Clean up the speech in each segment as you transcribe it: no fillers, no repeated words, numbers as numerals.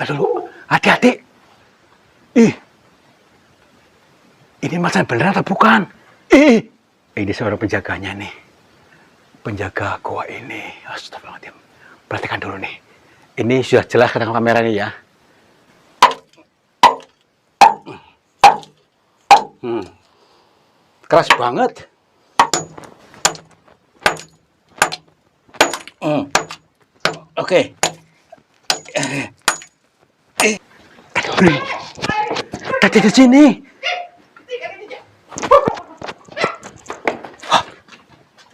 Aduh, hati-hati. Ih, ini macan beneran atau bukan? Ih, ini seorang penjaganya nih. Penjaga goa ini. Astagfirullahaladzim. Perhatikan dulu nih. Ini sudah jelas ke dalam kamera nih ya. Keras banget. Oke. Tadi di sini.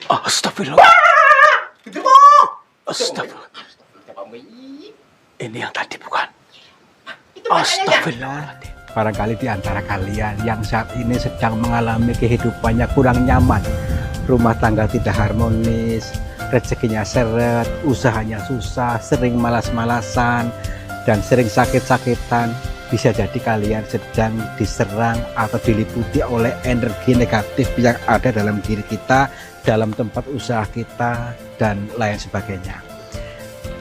Astagfirullah. Astagfirullah. Ini yang tadi bukan? Astagfirullah. Barangkali di antara kalian yang saat ini sedang mengalami kehidupannya kurang nyaman, rumah tangga tidak harmonis, rezekinya seret, usahanya susah, sering malas-malasan, dan sering sakit-sakitan. Bisa jadi kalian sedang diserang atau diliputi oleh energi negatif yang ada dalam diri kita, dalam tempat usaha kita, dan lain sebagainya.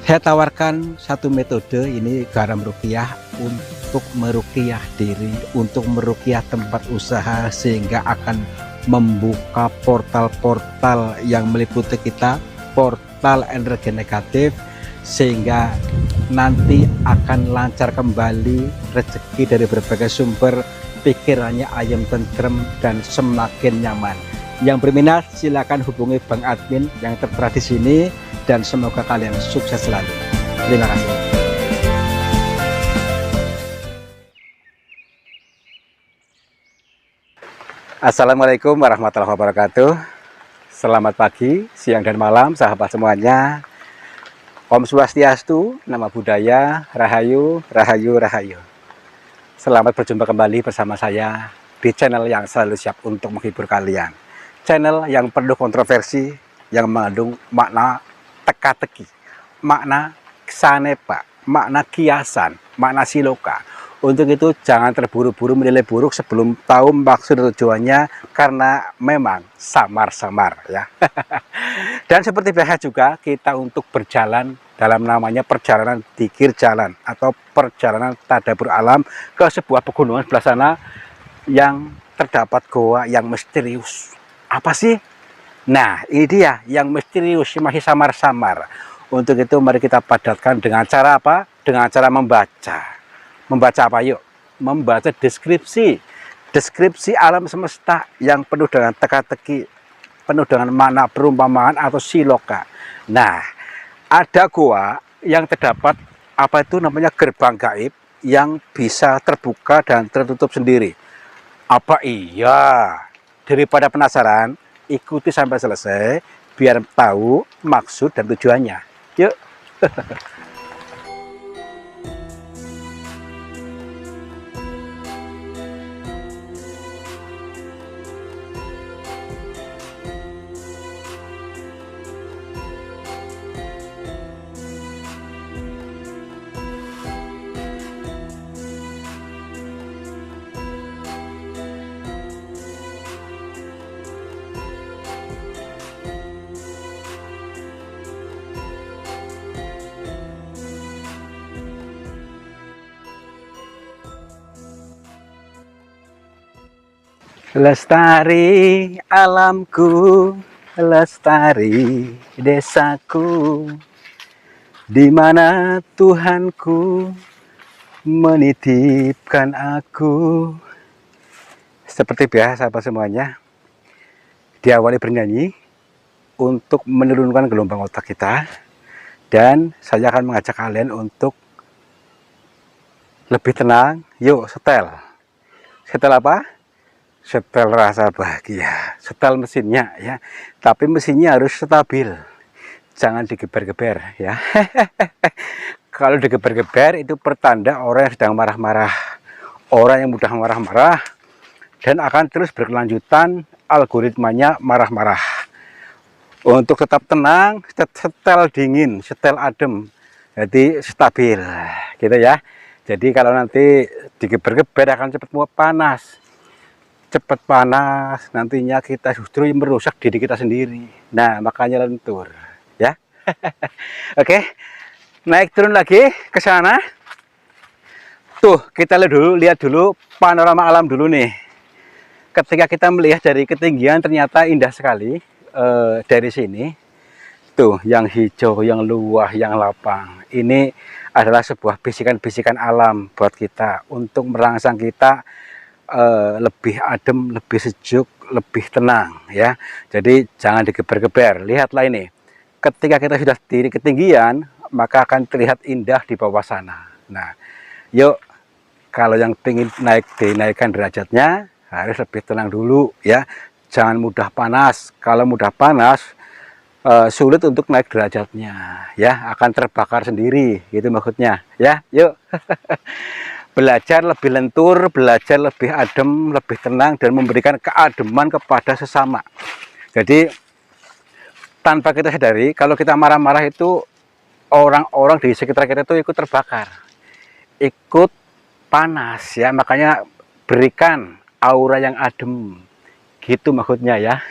Saya tawarkan satu metode, ini garam ruqyah, untuk meruqyah diri, untuk meruqyah tempat usaha, sehingga akan membuka portal-portal yang meliputi kita, portal energi negatif, sehingga nanti akan lancar kembali rezeki dari berbagai sumber, pikirannya ayam tentrem dan semakin nyaman. Yang berminat silakan hubungi Bang Admin yang tertera di sini, dan semoga kalian sukses selalu. Terima kasih. Assalamualaikum warahmatullahi wabarakatuh. Selamat pagi, siang dan malam sahabat semuanya. Om Swastiastu, nama budaya, Rahayu, Rahayu, Rahayu. Selamat berjumpa kembali bersama saya di channel yang selalu siap untuk menghibur kalian. Channel yang penuh kontroversi, yang mengandung makna teka-teki, makna sanepa, makna kiasan, makna siloka. Untuk itu jangan terburu-buru menilai buruk sebelum tahu maksud dan tujuannya, karena memang samar-samar ya. Dan seperti biasa juga kita untuk berjalan dalam namanya perjalanan dzikir jalan atau perjalanan tadabbur alam ke sebuah pegunungan sebelah sana yang terdapat goa yang misterius. Apa sih? Nah, ini dia yang misterius, masih samar-samar. Untuk itu mari kita padatkan dengan cara apa? Dengan cara membaca. Membaca apa yuk? Membaca deskripsi. Deskripsi alam semesta yang penuh dengan teka-teki, penuh dengan makna perumpamaan atau siloka. Nah, ada goa yang terdapat apa itu namanya gerbang gaib yang bisa terbuka dan tertutup sendiri. Apa iya? Daripada penasaran, ikuti sampai selesai biar tahu maksud dan tujuannya. Yuk. Lestari alamku, lestari desaku, di mana Tuhanku menitipkan aku. Seperti biasa sahabat semuanya, diawali bernyanyi untuk menurunkan gelombang otak kita, dan saya akan mengajak kalian untuk lebih tenang. Yuk setel. Setel apa? Setel rasa bahagia, setel mesinnya ya, tapi mesinnya harus stabil, jangan digeber-geber ya. Kalau digeber-geber itu pertanda orang yang sedang marah-marah, orang yang mudah marah-marah dan akan terus berkelanjutan algoritmanya marah-marah. Untuk tetap tenang, setel dingin, setel adem, jadi stabil gitu ya. Jadi kalau nanti digeber-geber akan cepat panas. Cepat panas, nantinya kita justru merusak diri kita sendiri. Nah, makanya lentur ya. Oke, naik turun lagi ke sana. Tuh, kita lihat dulu panorama alam dulu nih. Ketika kita melihat dari ketinggian ternyata indah sekali dari sini. Tuh, yang hijau, yang luas, yang lapang. Ini adalah sebuah bisikan-bisikan alam buat kita untuk merangsang kita lebih adem, lebih sejuk, lebih tenang ya. Jadi jangan digeber-geber. Lihatlah ini. Ketika kita sudah di ketinggian, maka akan terlihat indah di bawah sana. Nah, yuk kalau yang ingin dinaikkan derajatnya harus lebih tenang dulu ya. Jangan mudah panas. Kalau mudah panas sulit untuk naik derajatnya ya, akan terbakar sendiri gitu maksudnya ya. Yuk belajar lebih lentur, belajar lebih adem, lebih tenang, dan memberikan keademan kepada sesama. Jadi tanpa kita sadari, kalau kita marah-marah itu orang-orang di sekitar kita itu ikut terbakar, ikut panas ya. Makanya berikan aura yang adem gitu maksudnya ya.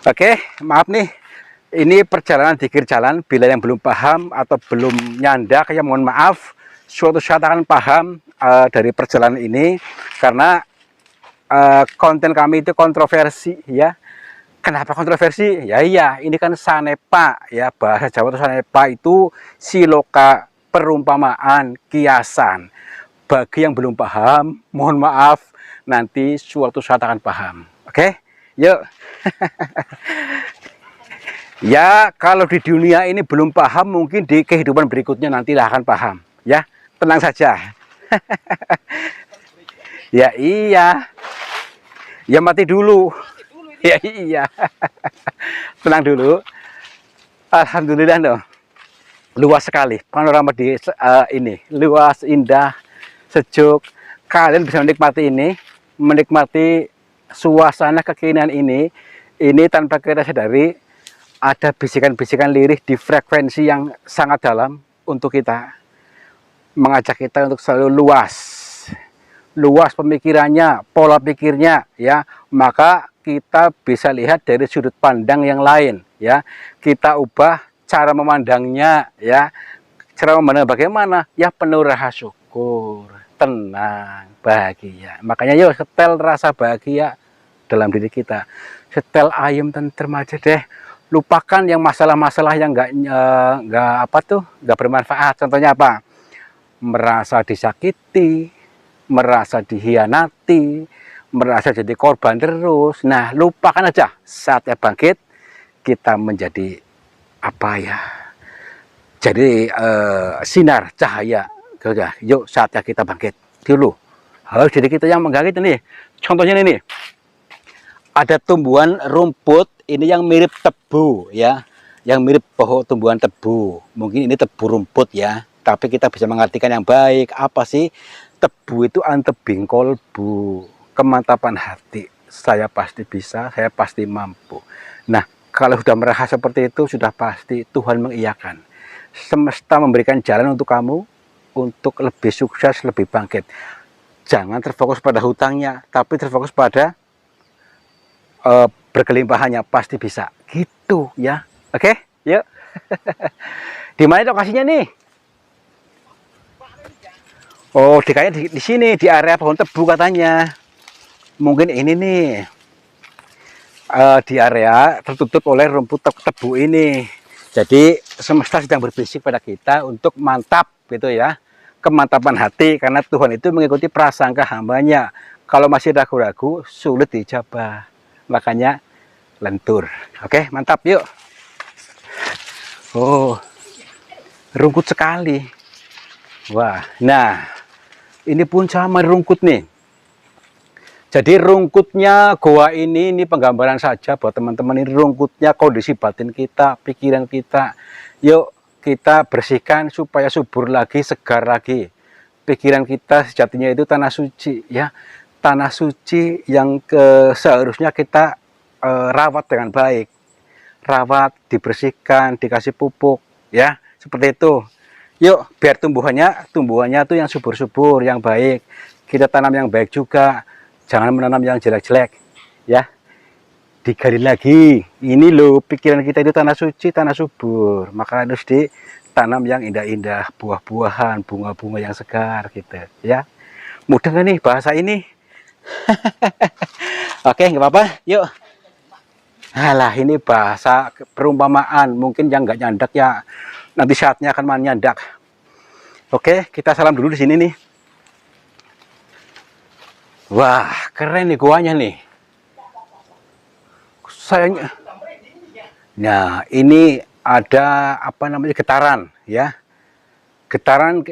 Oke, maaf nih, ini perjalanan di kiri jalan. Bila yang belum paham atau belum nyandak ya mohon maaf. Suatu saat akan paham dari perjalanan ini, karena konten kami itu kontroversi ya. Kenapa kontroversi? Ya iya, ini kan sanepa ya, bahasa Jawa itu sanepa itu siloka, perumpamaan, kiasan. Bagi yang belum paham, mohon maaf, nanti suatu saat akan paham. Oke, yuk. Ya, kalau di dunia ini belum paham, mungkin di kehidupan berikutnya nantilah akan paham ya. Tenang saja. Ya iya. Ya mati dulu. Ya iya. Tenang dulu. Alhamdulillah no. Luas sekali panorama di ini. Luas, indah, sejuk. Kalian bisa menikmati ini, menikmati suasana kekinian ini. Ini tanpa kita sadari ada bisikan-bisikan lirih di frekuensi yang sangat dalam untuk kita, mengajak kita untuk selalu luas pemikirannya, pola pikirnya ya. Maka kita bisa lihat dari sudut pandang yang lain ya. Kita ubah cara memandangnya ya. Cara memandang bagaimana? Ya penuh rasa syukur, tenang, bahagia. Makanya yuk setel rasa bahagia dalam diri kita. Setel ayem tentrem aja deh. Lupakan yang masalah-masalah yang nggak bermanfaat. Contohnya apa? Merasa disakiti, merasa dihianati, merasa jadi korban terus. Nah, lupakan aja. Saatnya bangkit, kita menjadi apa ya? Jadi sinar cahaya. Yuk, saatnya kita bangkit dulu. Harus jadi kita yang menggangit ini. Contohnya ini. Ada tumbuhan rumput ini yang mirip tebu ya. Yang mirip pohon tumbuhan tebu. Mungkin ini tebu rumput ya. Tapi kita bisa mengartikan yang baik. Apa sih? Tebu itu antebing kolbu, kemantapan hati. Saya pasti bisa, saya pasti mampu. Nah, kalau sudah merasa seperti itu, sudah pasti Tuhan mengiyakan. Semesta memberikan jalan untuk kamu, untuk lebih sukses, lebih bangkit. Jangan terfokus pada hutangnya, tapi terfokus pada berkelimpahannya. Pasti bisa. Gitu ya. Oke, yuk. Di mana lokasinya nih? Oh, di sini di area pohon tebu katanya. Mungkin ini nih di area tertutup oleh rumput tebu ini. Jadi semesta sedang berbisik pada kita untuk mantap gitu ya. Kemantapan hati, karena Tuhan itu mengikuti prasangka hambanya. Kalau masih ragu-ragu, sulit dijabah. Makanya lentur. Oke, mantap yuk. Oh, rumput sekali. Wah, nah ini pun sama rungkut nih. Jadi rungkutnya goa ini penggambaran saja buat teman-teman. Ini rungkutnya kondisi batin kita, pikiran kita. Yuk kita bersihkan supaya subur lagi, segar lagi. Pikiran kita sejatinya itu tanah suci ya. Tanah suci yang seharusnya kita rawat dengan baik. Rawat, dibersihkan, dikasih pupuk ya. Seperti itu. Yuk, biar tumbuhannya tuh yang subur-subur, yang baik. Kita tanam yang baik juga. Jangan menanam yang jelek-jelek, ya. Digali lagi. Ini loh, pikiran kita itu tanah suci, tanah subur. Maka harus tanam yang indah-indah, buah-buahan, bunga-bunga yang segar gitu ya. Mudah nggak nih bahasa ini? Oke, nggak apa-apa, yuk. Alah, ini bahasa perumpamaan, mungkin yang nggak nyandak ya nanti saatnya akan nyandak. Oke, kita salam dulu di sini nih. Wah, keren nih guanya nih. Sayangnya, nah ini ada apa namanya getaran ya. Getaran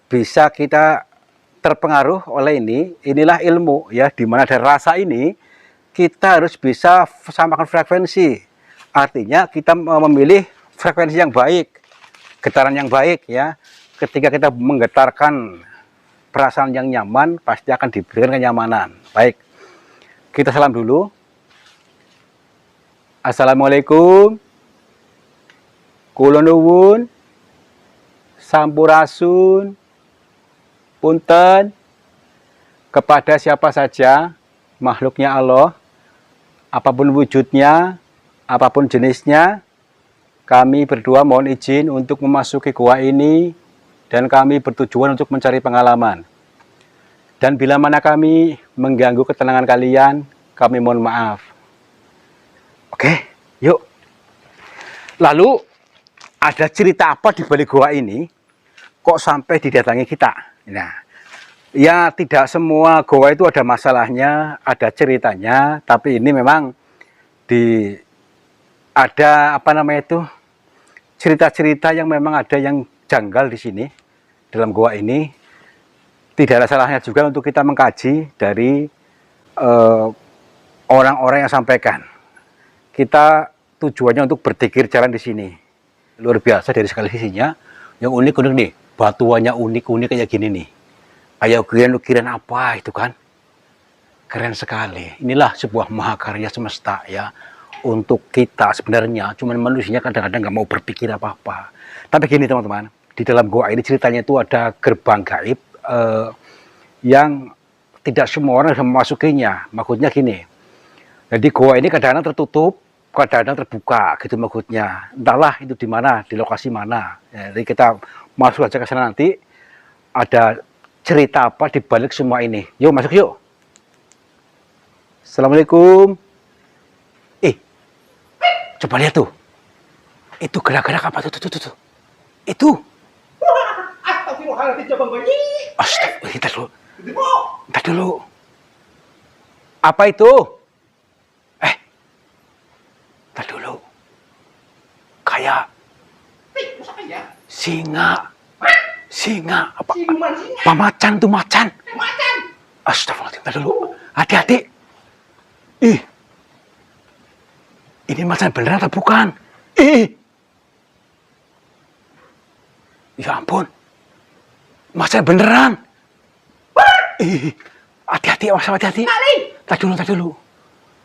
bisa kita terpengaruh oleh ini. Inilah ilmu ya, dimana ada rasa ini kita harus bisa samakan frekuensi. Artinya kita memilih frekuensi yang baik, getaran yang baik ya. Ketika kita menggetarkan perasaan yang nyaman, pasti akan diberikan kenyamanan. Baik, kita salam dulu. Assalamualaikum. Kula nuwun. Sampurasun. Punten. Kepada siapa saja makhluknya Allah, apapun wujudnya, apapun jenisnya, kami berdua mohon izin untuk memasuki gua ini, dan kami bertujuan untuk mencari pengalaman. Dan bila mana kami mengganggu ketenangan kalian, kami mohon maaf. Oke, yuk. Lalu, ada cerita apa di balik gua ini, kok sampai didatangi kita? Nah, ya tidak semua goa itu ada masalahnya, ada ceritanya, tapi ini memang ada apa namanya itu, cerita-cerita yang memang ada yang janggal di sini dalam goa ini. Tidak ada salahnya juga untuk kita mengkaji dari orang-orang yang sampaikan. Kita tujuannya untuk berpikir jalan di sini. Luar biasa dari segala sisinya. Yang unik-unik nih, batuannya unik-unik kayak gini nih. Kayak ukiran-ukiran apa itu kan? Keren sekali. Inilah sebuah mahakarya semesta ya. Untuk kita sebenarnya, cuman manusianya kadang-kadang nggak mau berpikir apa-apa. Tapi gini teman-teman, di dalam goa ini ceritanya itu ada gerbang gaib yang tidak semua orang bisa memasukinya. Maksudnya gini, jadi goa ini kadang-kadang tertutup, kadang-kadang terbuka gitu maksudnya. Entahlah itu di mana, di lokasi mana. Ya, jadi kita masuk aja ke sana nanti, ada cerita apa di balik semua ini. Yuk masuk yuk. Assalamualaikum. Coba lihat tuh. Itu gerak-gerak apa tuh? Itu. Astagfirullah, Ntar dulu. Apa itu? Ntar dulu. Kayak singa. Singa. Apa? Macan tuh, macan. Astagfirullah, ntar dulu. Hati-hati. Ini macan beneran atau bukan? Ya ampun. Macan beneran. Hati-hati, hati-hati. Tak dulu.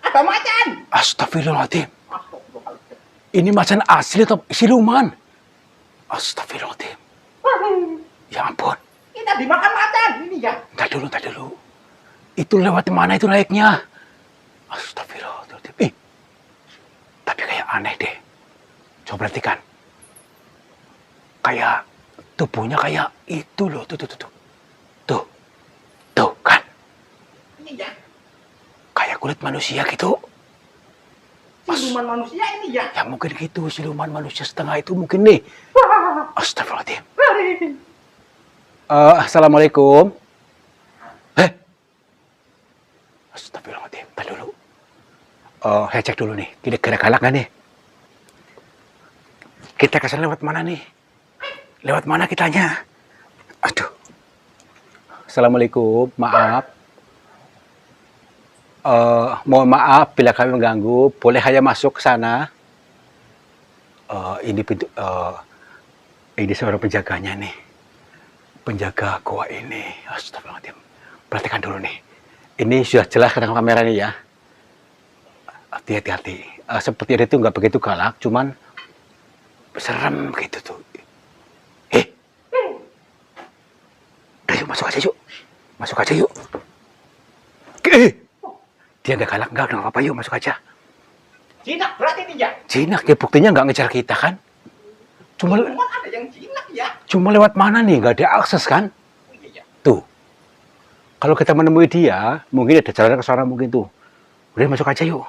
Ada macan. Astagfirullahaladzim. Ini macan asli atau siluman? Astagfirullahaladzim. Ya ampun. Kita dimakan macan ini ya. Tak dulu. Itu lewat mana itu naiknya? Astagfirullahaladzim. Tapi kayak aneh deh. Coba perhatikan. Kayak tubuhnya kayak itu loh. Tuh kan. Ini ya. Kayak kulit manusia gitu. Siluman manusia ini ya. Ya mungkin gitu. Siluman manusia setengah itu mungkin nih. Astagfirullahaladzim. Assalamualaikum. Astagfirullahaladzim. Tadi dulu. Saya cek dulu nih. Kira-kira galak nggak nih? Kita kesana lewat mana nih? Lewat mana kitanya? Aduh. Assalamualaikum. Maaf. Mohon maaf bila kami mengganggu. Boleh saya masuk ke sana? Ini pintu. Ini seorang penjaganya nih. Penjaga goa ini. Astagfirullahaladzim. Perhatikan dulu nih. Ini sudah jelas ke kamera nih ya. Hati-hati. Seperti itu nggak begitu galak, cuman serem gitu tuh. Udah yuk, masuk aja yuk. Dia nggak galak, nggak apa-apa, yuk masuk aja. Jinak berarti ini ya. Jinak, ya buktinya nggak ngejar kita kan. Cuma ada yang Cuma lewat mana nih? Nggak ada akses kan? Oh, iya, iya. Tuh. Kalau kita menemui dia, mungkin ada jalan ke sana mungkin tuh. Udah masuk aja yuk.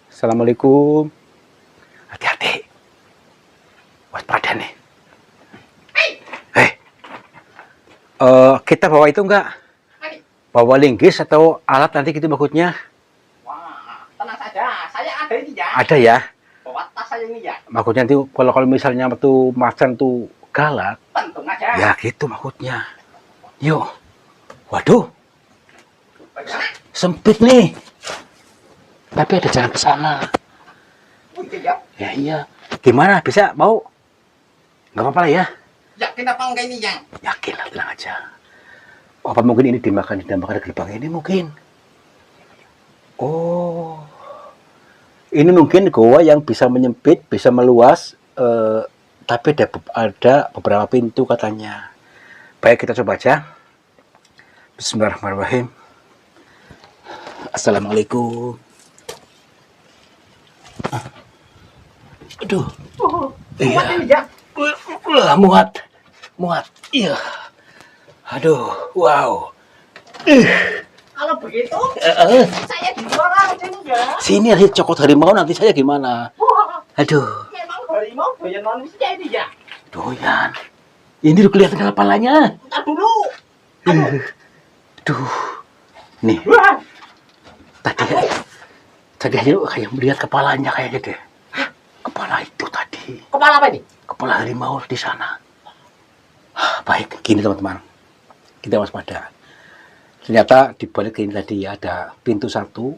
Assalamualaikum. Hati-hati. Waspada nih. Hei. Kita bawa itu enggak? Mari. Bawa linggis atau alat nanti gitu maksudnya? Wah, tenang saja. Saya ada ini ya. Ada ya. Bawa tas saya ini ya. Maksudnya nanti kalau misalnya tuh macan tuh galak, Tentu aja. ya gitu maksudnya. Yuk. Waduh, Bagaimana? sempit nih. Tapi ada jalan ke sana. Oh, iya, ya. Ya iya. Gimana? Bisa? Mau? Nggak apa-apa lah ya. Yakin apa enggak ini ya? Yakin lah, tenang aja. Apa mungkin ini dimakan di gerbang ini mungkin? Oh, ini mungkin goa yang bisa menyempit, bisa meluas, tapi ada beberapa pintu katanya. Baik, kita coba aja. Bismillahirrahmanirrahim. Assalamualaikum. Aduh, Oh, Iya. muat ini ya. muat. Iya. Aduh, wow. Kalau begitu, Eh, saya di luar aja nih ya. Sini ada cokot harimau, nanti saya gimana? Wah, Aduh, memang harimau doyan manusia ini ya. doyan. Ini udah kelihatan kepalanya. Ntar dulu. Duh, nih Wah, tadi aja kayak melihat kepalanya kayaknya deh. Kepala itu tadi, kepala apa ini? kepala harimau di sana. Baik, gini teman-teman, kita waspada. Ternyata di balik ini tadi ada pintu satu.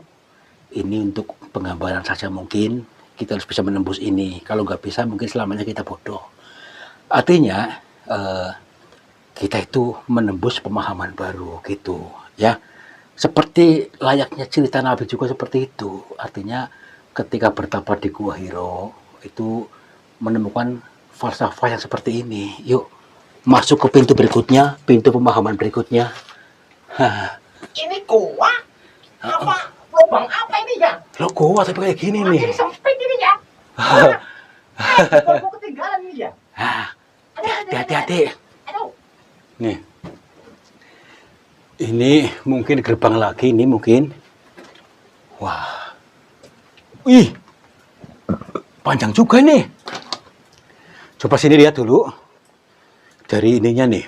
Ini untuk penggambaran saja mungkin. Kita harus bisa menembus ini. Kalau nggak bisa mungkin selamanya kita bodoh. Artinya kita itu menembus pemahaman baru gitu ya. Seperti layaknya cerita Nabi juga seperti itu. Artinya ketika bertapa di Gua Hiro itu menemukan falsafah yang seperti ini. Yuk masuk ke pintu berikutnya, pintu pemahaman berikutnya. Hah, Ini gua? Apa? Lubang apa ini ya? lo gua tapi kayak gini nih. Makin sempit ini ya. Gua ketinggalan ini ya. Hah, Aduh, aduh, hati-hati. Aduh. Nih. Ini mungkin gerbang lagi, ini mungkin. Wah. Wih. Panjang juga nih. Coba sini lihat dulu. Dari ininya nih.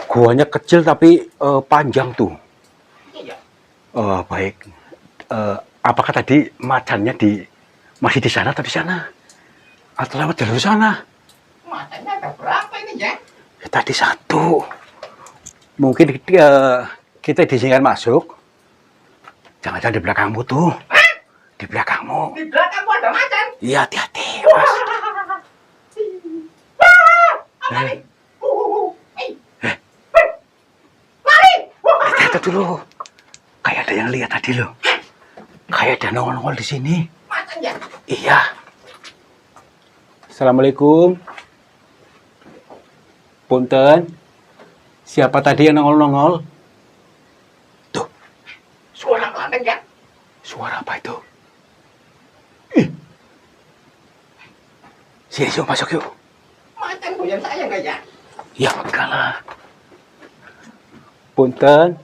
Guanya kecil tapi panjang tuh. Iya. Baik. Apakah tadi macannya masih di sana atau di sana? Atau lewat jalur sana? Matanya ada berapa ini ya? Ya, tadi satu. Mungkin kita diizinkan masuk. Jangan-jangan di belakangmu tuh. Di belakangmu. Di belakang gua ada macan. Iya, hati-hati, Mas. Apa nih? Eh. Lari! Hati-hati dulu. Kayak ada yang lihat tadi loh. Kayak ada nongol-nongol di sini. Macan ya? Iya. Assalamualaikum. Punten. Siapa tadi yang nongol-nongol? Tuh, Suara kelanteng ya? suara apa itu? Sini, yuk masuk yuk. Macan goyang saya enggak ya? Ya enggak lah. Punten.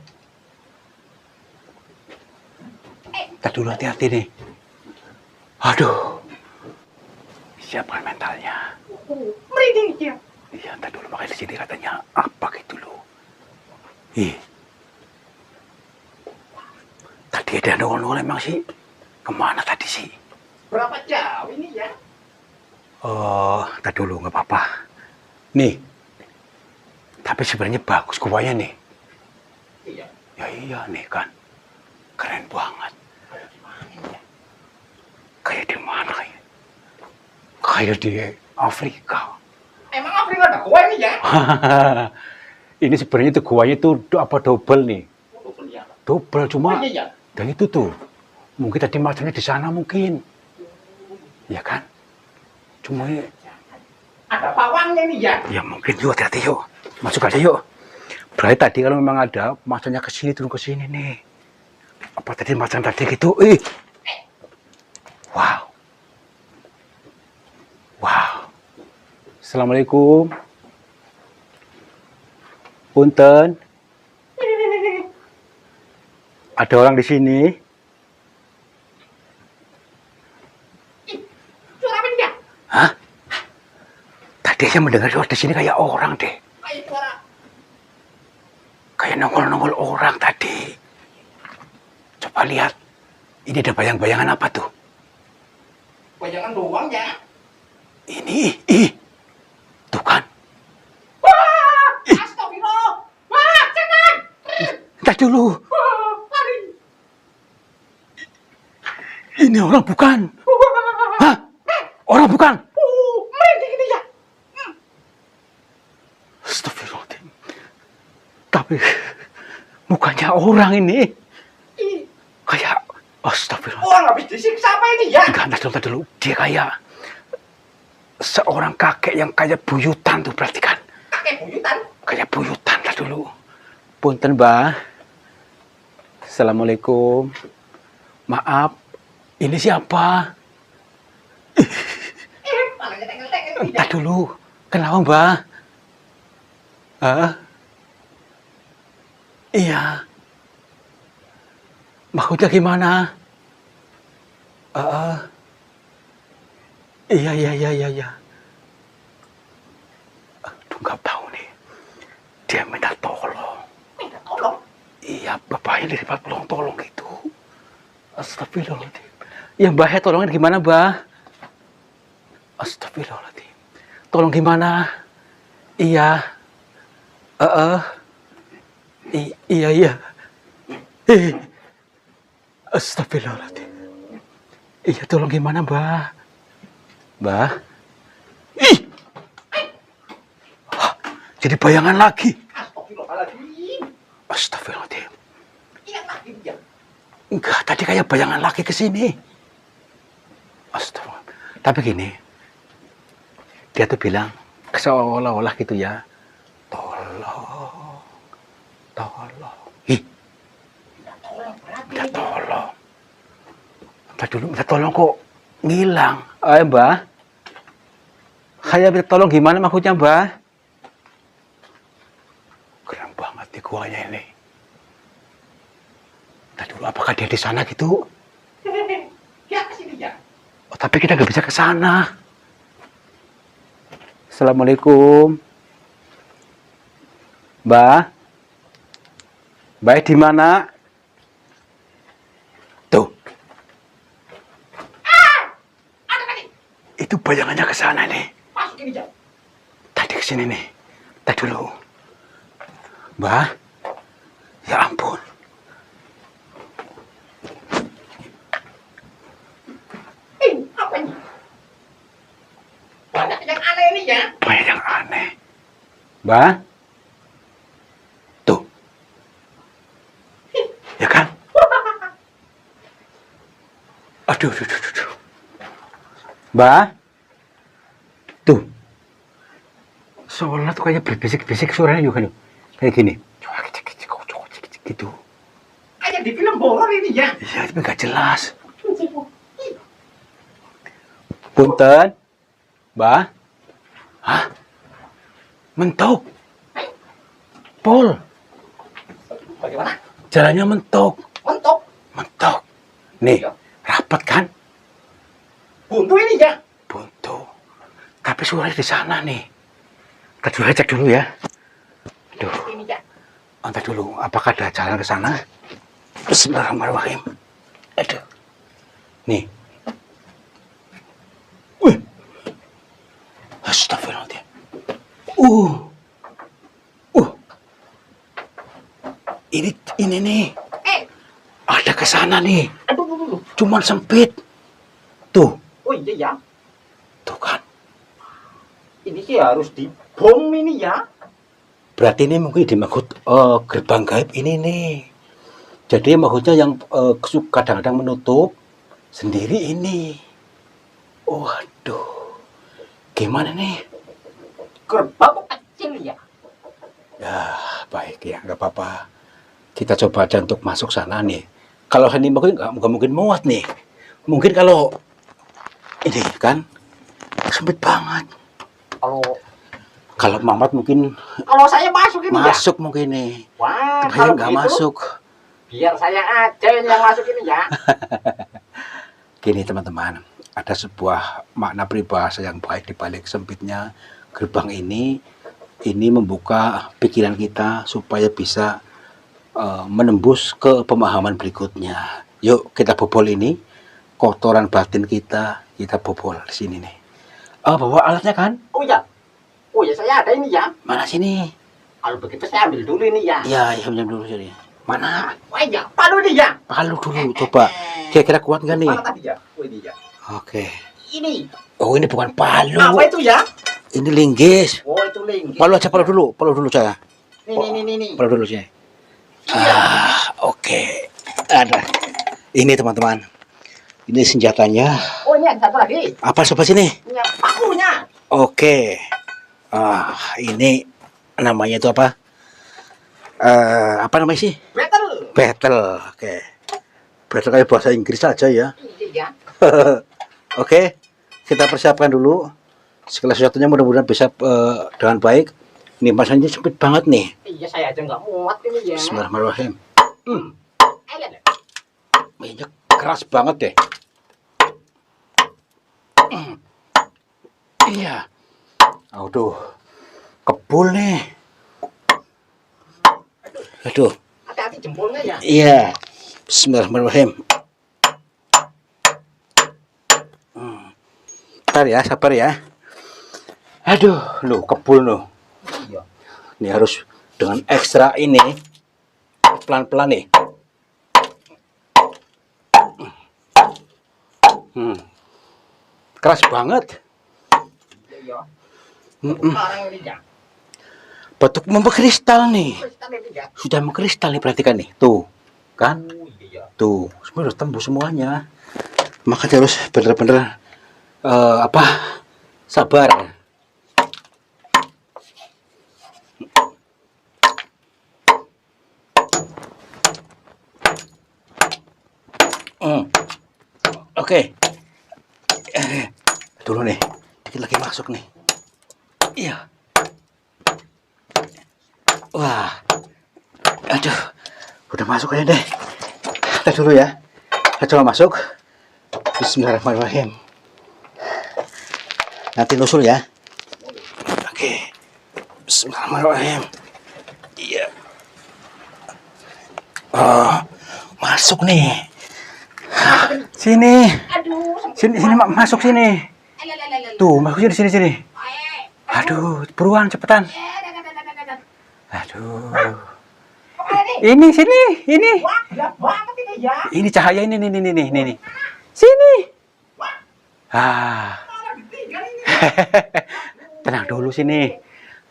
Kita dulu hati-hati nih. Aduh. Siapa mentalnya? Merinding dia. Iya, tadi dulu makanya di sini katanya apa gitu loh. Ih. Tadi ada nongol-nongol emang sih. Kemana tadi sih? Berapa jauh ini ya? Tadi dulu nggak apa-apa. Nih. Tapi sebenarnya bagus guanya nih. Iya. Ya iya nih kan. Keren banget. Kayak di mana ya? Kayak di Afrika. Emang Afrika ada gua ini ya? Ini sebenarnya itu guanya itu apa double nih. Oh, ya. Double cuma. Oh, iya, iya. Dan itu tuh. Mungkin tadi macannya di sana mungkin. Ya kan? Cuma Ada pawangnya ini ya? ya mungkin yuk hati-hati yuk. Masuk aja yuk. Berarti tadi kalau memang ada macannya ke sini turun ke sini nih. Apa tadi macan tadi gitu? Wow. Wow. Assalamualaikum. Punten. Ada orang di sini. Suara apa ini ya? Hah? Tadi saya mendengar suara di sini kayak orang deh. Kayak suara Kayak nongol-nongol orang tadi. Coba lihat. Ini ada bayang-bayangan apa tuh? bayangan doang ya. Ini, tuh kan. Wah, astagfirullah. Wah, jangan. Entar dulu. Wah, lari. Ini orang bukan. Hah? Orang bukan? Merinding ini ya. Astagfirullahaladzim. Tapi mukanya orang ini Ih, kayak astagfirullah. orang habis disiksa apa ini ya? Enggak, entar dulu. Dia kayak seorang kakek yang kayak buyutan tuh, berarti kan? Kakek buyutan. Kayak buyutan lah dulu. Punten, Mbah. Assalamualaikum. Maaf, ini siapa? Malah ngeteng-ngeteng ini Entar ya. dulu. Kenapa, Mbah? Hah? Iya. Maksudnya gimana? Iya. Aduh, nggak tahu nih. Dia minta tolong. Minta tolong. Iya, bapaknya dari tolong gitu. Astagfirullahaladzim. Ya, Mbah, tolongin gimana, Mbah? Astagfirullahaladzim. Tolong gimana? Iya. Iya. Astagfirullahaladzim. Iya, tolong gimana, Mbah? Mbah? Ih! Hah, jadi bayangan lagi. Astagfirullahaladzim. Astagfirullahaladzim. Ingat lagi dia. Enggak, tadi kayak bayangan lagi ke sini. Astagfirullah. Tapi gini, dia tuh bilang, seolah-olah gitu ya, tolong. Ih, Minta tolong berarti. minta tolong. Tadi dulu minta tolong kok ngilang. Ayo, Mbah. Saya minta tolong gimana maksudnya, Mbah? Keren banget nih guanya ini. Tadi dulu apakah dia di sana gitu? Ya kesini ya. Oh, tapi kita nggak bisa ke sana. Assalamualaikum, Mbak. Mbak di mana? Tuh, Ada tadi. itu bayangannya ke sana nih. Masuk ini ya. Tadi ke sini nih. Tadi dulu, Mbak. Ya ampun. Apa ini? Banyak yang aneh ini ya. Banyak yang aneh. Mbak. Tuh. Ya kan? Aduh. Mbak. Tuh. Seolah tuh kayak berbisik-bisik suaranya juga nih. Kayak gini. Gitu. Kayak di film horor ini ya. Iya, tapi nggak jelas. Punten. Mbak. Hah? Mentok. Pol. Bagaimana? Jalannya mentok. Mentok. Nih, rapat kan? Buntu ini ya. Buntu. Tapi suaranya di sana nih. Kita cek dulu ya. Aduh, Ini ya. antar dulu. Apakah ada jalan ke sana? Bismillahirrahmanirrahim. Aduh. Nih. Wih. Astagfirullahaladzim. Ini nih. Ada ke sana nih. Aduh. Cuman sempit. Tuh. Oh iya ya. Tuh kan. Ini sih harus dibom ini ya. Berarti ini mungkin dimaksud gerbang gaib ini nih. Jadi maksudnya yang kadang-kadang menutup sendiri ini. Waduh. Gimana nih? Gerbang kecil ya. Ya, baik ya, nggak apa-apa. Kita coba aja untuk masuk sana nih. Kalau ini mungkin nggak mungkin muat nih. Mungkin kalau ini kan sempit banget. Kalau Kalau Mamat mungkin Kalau saya masuk ini ya. masuk mungkin nih. Wah, Saya kalau nggak begitu, masuk. biar saya aja yang masuk ini ya. Gini teman-teman, ada sebuah makna peribahasa yang baik di balik sempitnya gerbang ini. Ini membuka pikiran kita supaya bisa menembus ke pemahaman berikutnya. Yuk kita bobol ini, kotoran batin kita bobol di sini nih. Bawa alatnya kan? Oh ya. Oh ya, saya ada ini ya. Mana sini? Kalau begitu saya ambil dulu ini ya. Ya, pinjam dulu sini. Mana? Wah ya, palu ini ya. Palu dulu, coba. Kira-kira kuat nggak nih? Mana tadi ya? Oh ini ya. Oke. Ini. Oh ini bukan palu. Apa itu ya? Ini linggis. Oh itu linggis. Palu aja, palu dulu saya. Ini. Palu dulu sini. Oke. Ada. Ini teman-teman. Ini senjatanya. Oh ini ada satu lagi. Apa coba sini? Ini pakunya. Oke. Ini namanya itu apa? Apa namanya sih? Battle. Battle. Oke. Battle kayak bahasa Inggris saja ya. Iya. Oke. Kita persiapkan dulu. Segala sesuatunya mudah-mudahan bisa dengan baik. Ini masanya sempit banget nih. Iya saya aja nggak muat ini ya. Bismillahirrahmanirrahim. Ayo. Mainnya keras banget deh. Iya. Aduh. Kebul nih. Aduh. Hati-hati jempolnya ya. Iya. Bismillahirrahmanirrahim. Sabar ya, sabar ya. Aduh, lu kebul lu. Iya. Ini harus dengan ekstra ini. Pelan-pelan nih. Keras banget. Iya. Sekarang ini ya. Bentuk mengkristal nih. Kristal ini ya. Sudah mengkristal nih, perhatikan nih. Tuh, kan? Oh iya. Tuh, sebenarnya tembus semuanya. Makanya harus bener-bener sabar. Oke. Dulu nih, dikit lagi masuk nih. Iya. Wah. Aduh. Udah masuk aja deh. Kita dulu ya. Kita coba masuk. Bismillahirrahmanirrahim. Nanti nusul ya. Oke. Bismillahirrahmanirrahim. Iya. Masuk nih. Sini. Aduh. Sini masuk sini. Tuh, masuknya di sini. Aduh, buruan cepetan. Aduh. Ini sini, ini. Wah, gelap banget ini ya. Ini cahaya ini. Sini. Tenang dulu sini.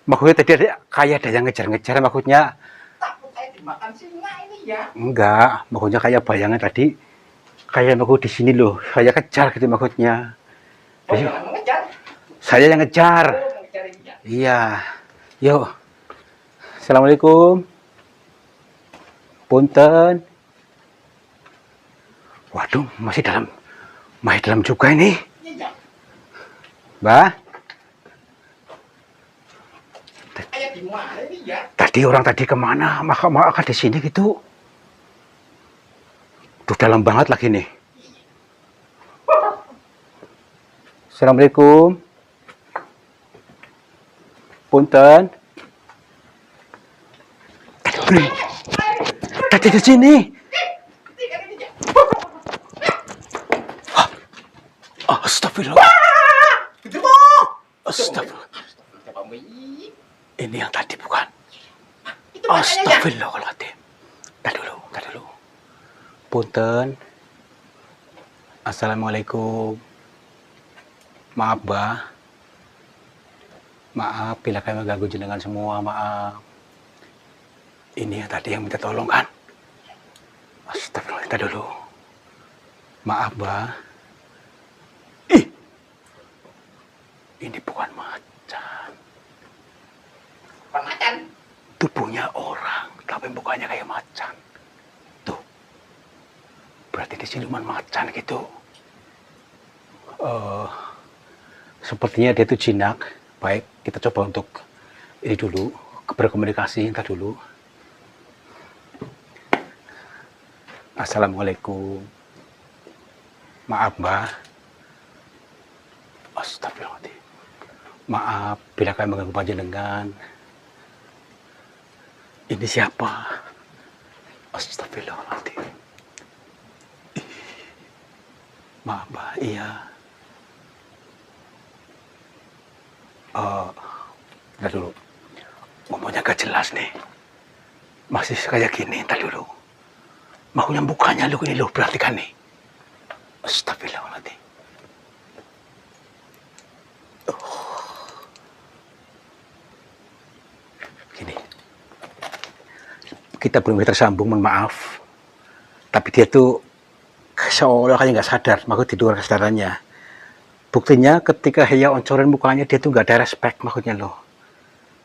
Maksudnya tadi kayak ada yang ngejar-ngejar maksudnya. Takut saya dimakan singa ini ya. Enggak, maksudnya kayak bayangan tadi. Kayak aku di sini loh. Saya kejar gitu maksudnya. Oh, jangan mengejar. Saya yang ngejar. Oh, mengejar ini ya. Iya. Yuk. Assalamualaikum. Punten. Waduh, masih dalam juga ini. Iya. Mbak, Kayak di mana ini ya? tadi orang tadi kemana? Maka di sini gitu. Duh, dalam banget lagi nih. Assalamualaikum. Punten. Tadi di sini. Astagfirullah. Astagfirullah. Ini yang tadi bukan? Astagfirullahaladzim. Tar dulu. Punten. Assalamualaikum. Maaf, Bah. Maaf bila kami mengganggu jenengan semua, maaf. Ini yang tadi yang minta tolong kan? Astagfirullah, tar dulu. Maaf, Bah. Ini bukan macan. Macan. Tubuhnya orang, tapi mukanya kayak macan. Tuh. Berarti di siluman macan gitu. Sepertinya dia itu jinak. Baik, kita coba untuk ini dulu, berkomunikasi, entar dulu. Assalamualaikum. Maaf Mbah. Astagfirullahaladzim. Maaf bila kami mengganggu panjenengan. Ini siapa? Astagfirullahaladzim. Maaf Mbah, iya. Entar dulu. Ngomongnya gak jelas nih. Masih kayak gini, entar dulu. Maunya bukanya lu ini lo, perhatikan nih. Astagfirullahaladzim. Gini. Kita belum tersambung, mohon maaf. Tapi dia tuh seolah kayak nggak sadar, maksud di luar kesadarannya. Buktinya ketika Heya oncorin mukanya, dia tuh nggak ada respect, maksudnya loh.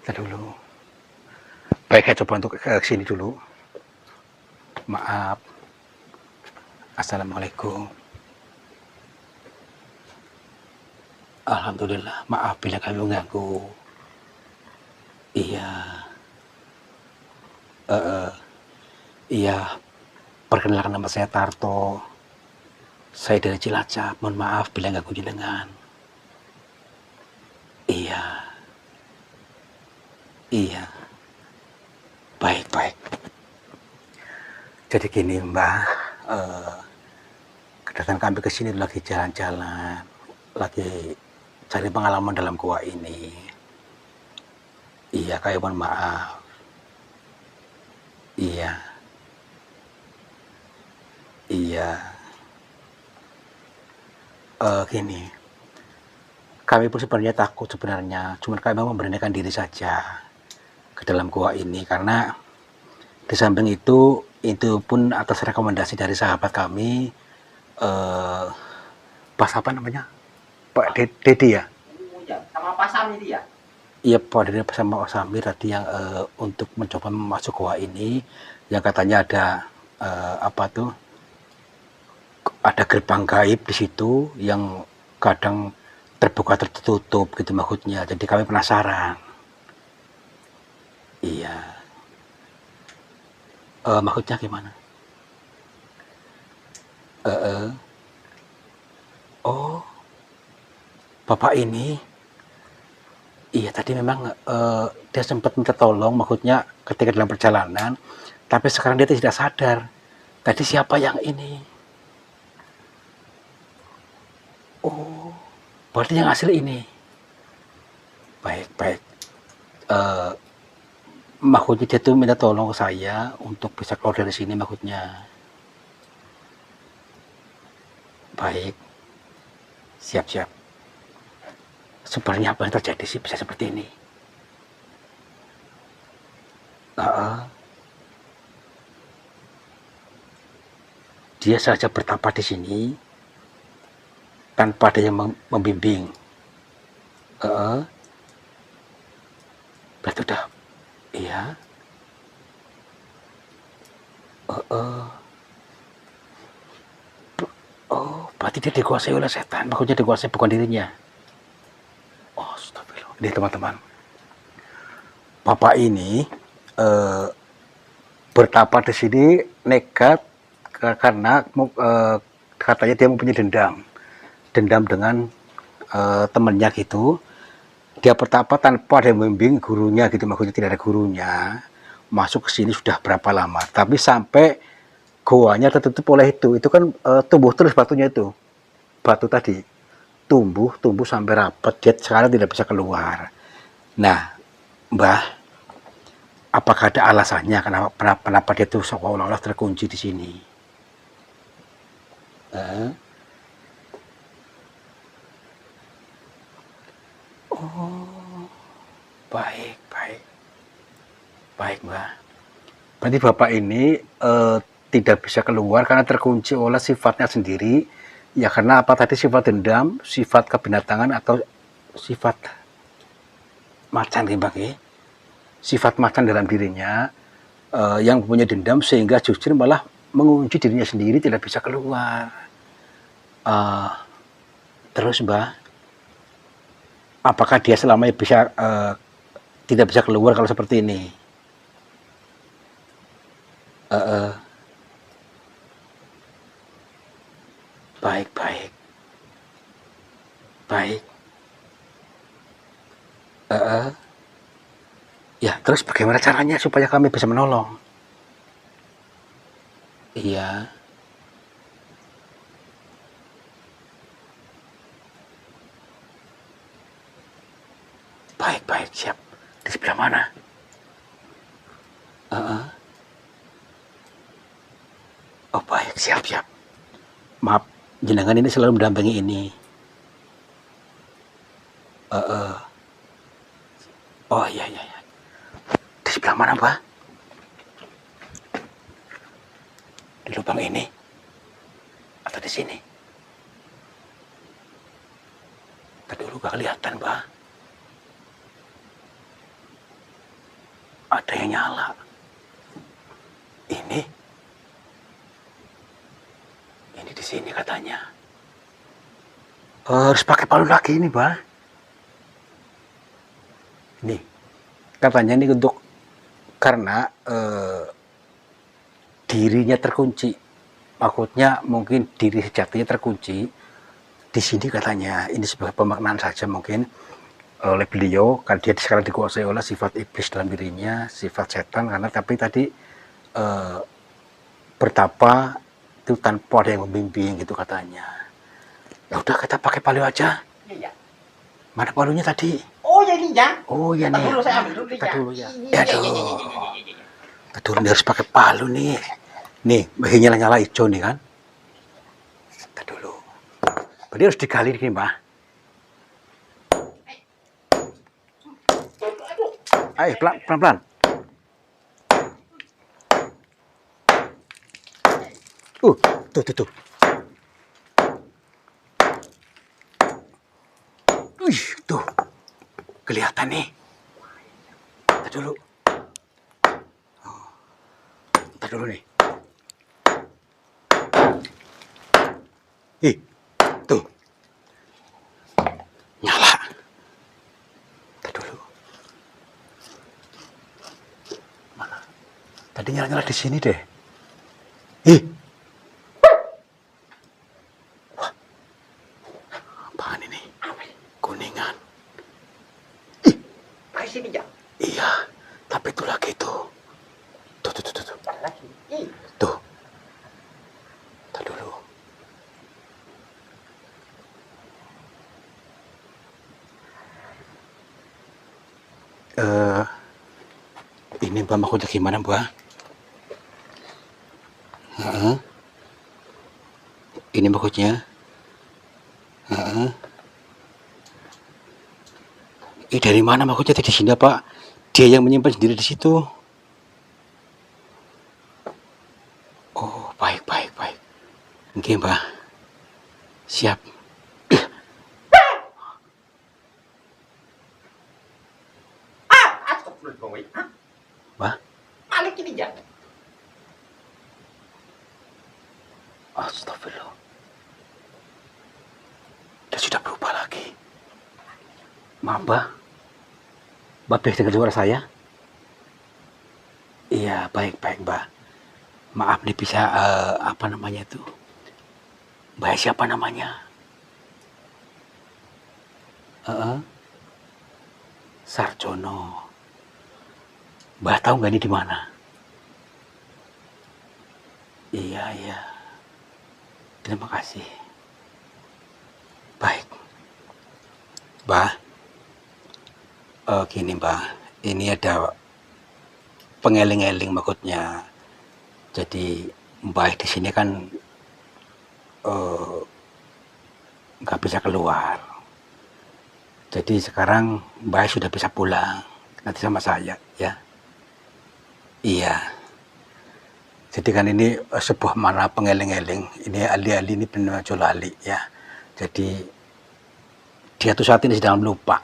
Kita dulu. Baik, saya coba untuk ke sini dulu. Maaf. Assalamualaikum. Alhamdulillah, maaf bila kami mengganggu. Iya. Iya. Perkenalkan, nama saya Tarto. Saya dari Cilacap. Mohon maaf bila ganggu jenengan. Iya. Iya. Baik. Jadi gini Mbah, kedatangan kami ke sini lagi jalan-jalan, lagi cari pengalaman dalam gua ini. Iya, kayak mohon maaf. Iya. Gini, kami pun sebenarnya takut sebenarnya, cuman kami mau memberanikan diri saja ke dalam gua ini, karena di samping itu pun atas rekomendasi dari sahabat kami, Pas apa namanya, Pak Dedi ya? Sama Pak Sami dia. Iya, Pak Dedi sama Pak Sami tadi yang untuk mencoba masuk gua ini, yang katanya ada apa tuh, ada gerbang gaib di situ yang kadang terbuka tertutup gitu maksudnya. Jadi kami penasaran. Iya. Maksudnya gimana? Oh, Bapak ini, iya tadi memang dia sempat minta tolong, maksudnya ketika dalam perjalanan, tapi sekarang dia tidak sadar. Tadi siapa yang ini? Oh, berarti yang asli ini. Baik. Maksudnya dia tuh minta tolong ke saya untuk bisa keluar dari sini maksudnya. Baik. Siap. Sebenarnya apa yang terjadi sih bisa seperti ini? Dia saja bertapa di sini tanpa ada yang membimbing. Berarti udah, iya. Oh, berarti dia dikuasai oleh setan, maksudnya dikuasai bukan dirinya. Oh, astagfirullah. Ini teman-teman, Bapak ini bertapa di sini nekat karena katanya dia mempunyai dendam dengan temannya gitu. Dia bertapa tanpa ada yang membimbing gurunya gitu, maksudnya tidak ada gurunya. Masuk ke sini sudah berapa lama, tapi sampai goanya tertutup oleh itu kan tumbuh terus batunya itu. Batu tadi tumbuh sampai rapat, dia sekarang tidak bisa keluar. Nah, Mbah, apakah ada alasannya kenapa dia tuh seolah-olah terkunci di sini? Oh, baik, Mbak. Berarti Bapak ini tidak bisa keluar karena terkunci oleh sifatnya sendiri. Ya karena apa tadi, sifat dendam, sifat kebinatangan, atau sifat macan ya? Sifat macan dalam dirinya yang punya dendam sehingga justru malah mengunci dirinya sendiri, tidak bisa keluar. Terus Mbak, apakah dia selamanya bisa tidak bisa keluar kalau seperti ini. Baik, baik, baik. Ya, terus bagaimana caranya supaya kami bisa menolong? Iya. Baik, baik, siap. Di sebelah mana? Oh, baik, siap, siap. Maaf, jenengan ini selalu mendampingi ini. Oh, iya, iya, iya. Di sebelah mana, Mbak? Di lubang ini? Atau di sini? Tadi dulu gak kelihatan, Mbak. Ada yang nyala. Ini di sini katanya. Harus pakai palu lagi ini, Mbak. Ini katanya ini untuk karena dirinya terkunci. Maksudnya mungkin diri sejatinya terkunci. Di sini katanya ini sebagai pemaknaan saja mungkin oleh beliau, kan dia sekarang dikuasai oleh sifat iblis dalam dirinya, sifat setan, karena tapi tadi bertapa itu tanpa ada yang membimbing gitu katanya. Ya udah kita pakai palu aja. Iya. Mana palunya tadi? Oh ya ini ya. Oh iya nih. Dulu saya ambil dulu Kita ya. dulu ya. Iya, Ya iya, aduh. iya, iya, iya, iya. Kita dulu nih harus pakai palu nih. Nih, nyala hijau nih kan. Kita dulu. Berarti harus digali nih, Mbak. Ayo pelan-pelan. Tuh. Wih, tuh. Kelihatan nih. Kita dulu. Kita dulu nih. Tuh. Nyala. Kita dulu. Mana? Tadi nyala-nyala di sini deh. Wah. Apaan ini? Kuningan. Pakai sini ya. Iya, tapi itu lagi tuh. Tuh. Lagi. Ih. Tuh. Tadi dulu. Ini Mbak maksudnya gimana, Mbak? Ini maksudnya? Dari mana maksudnya di sini apa? Dia yang menyimpan sendiri di situ. Oh, baik. Oke, Mbak. Siap. Astagfirullah. Mbak, Balik ini ya. astagfirullah. Dia sudah berubah lagi. Maaf, Mbak. Mbak bisa dengar suara saya? Iya, baik, Mbak. Maaf nih bisa apa namanya itu? Mbak siapa namanya? Sarjono. Mbak tahu nggak ini di mana? Iya. Terima kasih. Baik. Mbak. Gini, Mbak. Ini ada pengeling-eling maksudnya. Jadi Mbak di sini kan nggak bisa keluar. Jadi sekarang Mbak sudah bisa pulang nanti sama saya ya. Iya. Jadi kan ini sebuah mana pengeling-eling. Ini ali-ali ini benar lali ya. Jadi dia tuh saat ini sedang lupa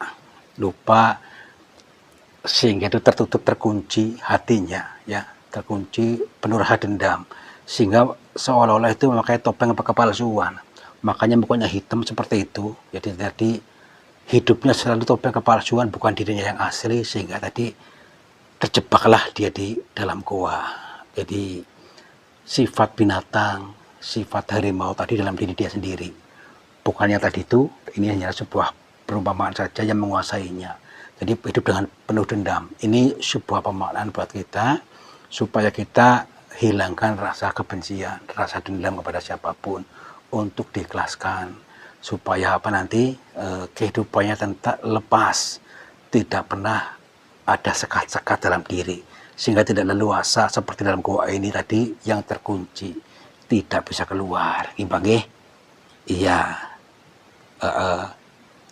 sehingga itu tertutup terkunci hatinya ya, terkunci penuh rasa dendam sehingga seolah-olah itu memakai topeng apa kepalsuan, makanya mukanya hitam seperti itu. Jadi hidupnya selalu topeng kepalsuan, bukan dirinya yang asli, sehingga tadi terjebaklah dia di dalam goa. Jadi sifat binatang, sifat harimau tadi dalam diri dia sendiri. Bukannya tadi itu, ini hanya sebuah perumpamaan saja yang menguasainya. Jadi hidup dengan penuh dendam. Ini sebuah pemaknaan buat kita, supaya kita hilangkan rasa kebencian, rasa dendam kepada siapapun, untuk diikhlaskan, supaya apa nanti kehidupannya tentak lepas, tidak pernah ada sekat-sekat dalam diri, sehingga tidak leluasa seperti dalam goa ini tadi yang terkunci, tidak bisa keluar. Imbang iya.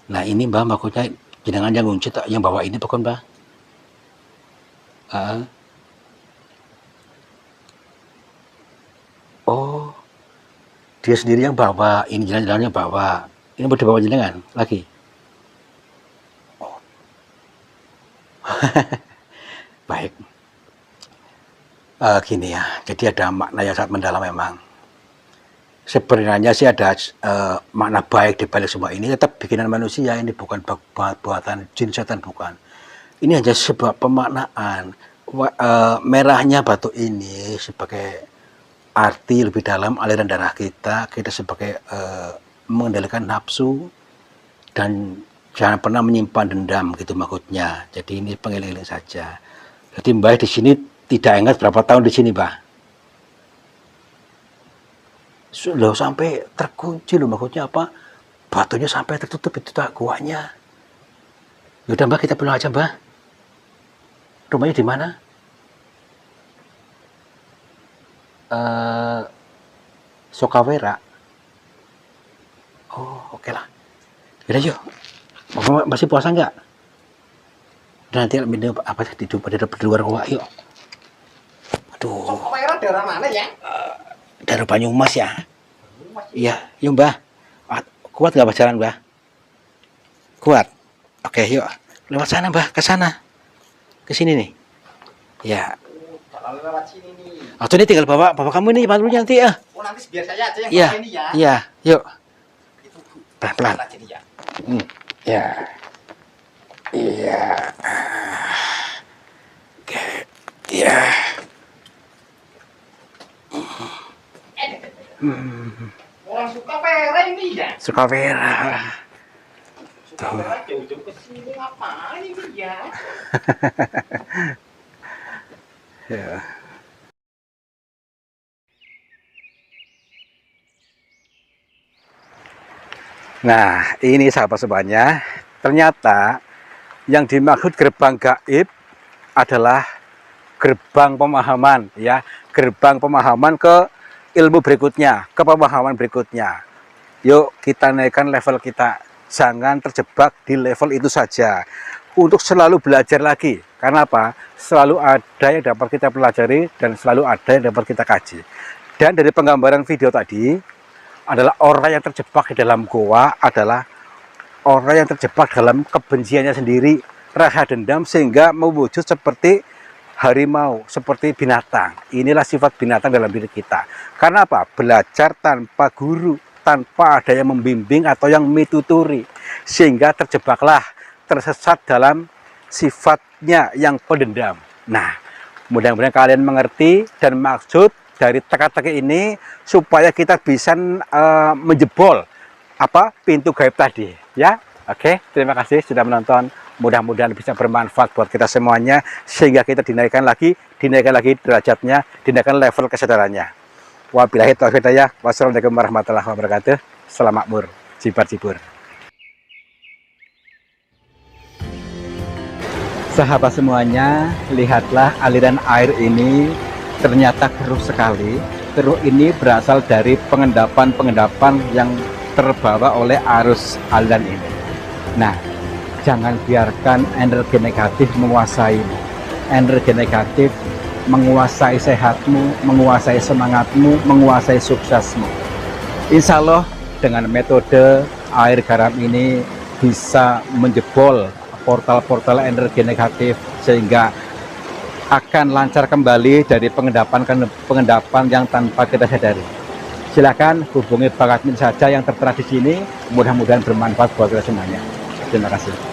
Nah ini Mbah, maksudnya jenengan yang ngunci yang bawa ini bukan Mbah? Oh, dia sendiri yang bawa, ini jalan-jalannya bawa. Ini mau dibawa jenengan lagi? Oh. Baik. Gini ya, jadi ada makna yang sangat mendalam memang. Sebenarnya sih ada makna baik di balik semua ini, tetap bikinan manusia, ini bukan buatan jin setan, bukan. Ini hanya sebuah pemaknaan. Merahnya batu ini sebagai arti lebih dalam aliran darah kita sebagai mengendalikan nafsu, dan jangan pernah menyimpan dendam gitu maksudnya. Jadi ini pengiling-iling saja. Jadi Mbah di sini tidak ingat berapa tahun di sini Mbah. Loh, sampai terkunci loh, maksudnya apa? Batunya sampai tertutup itu tak guanya. Yaudah Mbah, kita pulang aja Mbah. Rumahnya di mana? Sokawera. Oh, oke lah. Yaudah yuk. Masih puasa nggak? Dan nanti minum apa sih di luar gua, yuk. Aduh. Sokawera daerah mana ya? Daerah Banyumas ya. Iya, yuk Mbah. Kuat nggak jalan Mbah? Kuat. Oke, yuk. Lewat sana Mbah, ke sana. Ke sini nih. Ya. Kalau lewat sini nih. Atau ini tinggal bawa kamu ini pantunya nanti ya. Oh, nanti biar saya aja yang Iya. bawa ini ya. Iya, yuk. Itu Pelan-pelan. aja nih ya. Ya. Iya. Oke. Iya. Orang Sukawera ini ya. Sukawera. Sukawera jauh-jauh ke sini ngapain ini ya? Ya. Nah, ini sahabat semuanya, ternyata yang dimaksud gerbang gaib adalah gerbang pemahaman, ya, gerbang pemahaman ke ilmu berikutnya, ke pemahaman berikutnya. Yuk kita naikkan level kita, jangan terjebak di level itu saja, untuk selalu belajar lagi. Karena apa? Selalu ada yang dapat kita pelajari dan selalu ada yang dapat kita kaji. Dan dari penggambaran video tadi adalah orang yang terjebak di dalam goa adalah orang yang terjebak dalam kebenciannya sendiri, rasa dendam, sehingga mewujud seperti harimau, seperti binatang. Inilah sifat binatang dalam diri kita. Karena apa? Belajar tanpa guru, tanpa ada yang membimbing atau yang mituturi, sehingga terjebaklah, tersesat dalam sifatnya yang pendendam. Nah, mudah-mudahan kalian mengerti dan maksud dari teka-teki ini, supaya kita bisa menjebol apa pintu gaib tadi, ya. Oke, terima kasih sudah menonton. Mudah-mudahan bisa bermanfaat buat kita semuanya, sehingga kita dinaikkan lagi derajatnya, dinaikkan level kesadarannya. Wabillahi taufiq hidayah. Wassalamualaikum warahmatullahi wabarakatuh. Selamat makmur, jibar-jibur. Sahabat semuanya, lihatlah aliran air ini ternyata keruh sekali. Keruh ini berasal dari pengendapan yang terbawa oleh arus aliran ini. Nah, jangan biarkan energi negatif menguasaimu. Energi negatif menguasai sehatmu, menguasai semangatmu, menguasai suksesmu. Insya Allah dengan metode air garam ini bisa menjebol portal-portal energi negatif, sehingga akan lancar kembali dari pengendapan yang tanpa kita sadari. Silakan hubungi Bang Admin saja yang tertera di sini. Mudah-mudahan bermanfaat buat kita semuanya. Terima kasih.